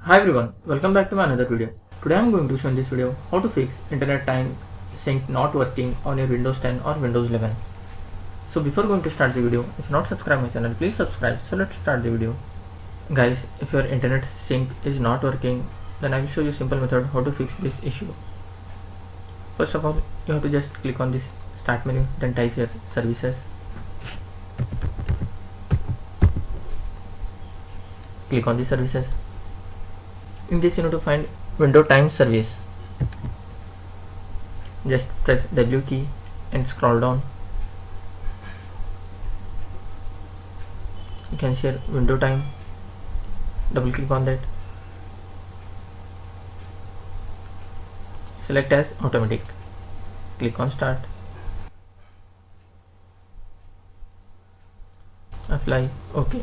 Hi everyone, welcome back to my another video. Today I am going to show in this video how to fix internet time sync not working on your Windows 10 or Windows 11. So before going to start the video, if not subscribe my channel, please subscribe. So let's start the video. Guys, if your internet sync is not working, then I will show you simple method how to fix this issue. First of all, you have to just click on this start menu, then type here services. Click on the services. In this you need to find window time service. Just press W key and scroll down. You can see here window time. Double click on that. Select as automatic. Click on start. Apply. OK.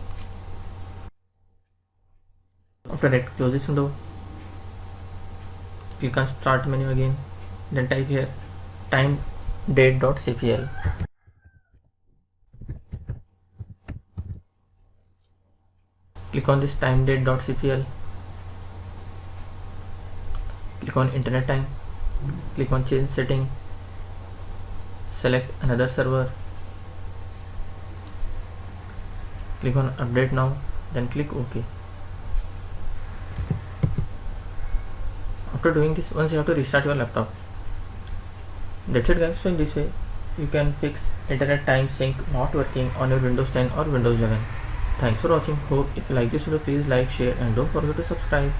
After that, close this window. Click on start menu again. Then type here time date.cpl. Click on this time date.cpl. Click on internet time. Click on change setting. Select another server. Click on update now. Then click OK. After doing this, once you have to restart your laptop. That's it guys. So in this way you can fix internet time sync not working on your Windows 10 or Windows 11. Thanks for watching. Hope if you like this video, please like, share and don't forget to subscribe.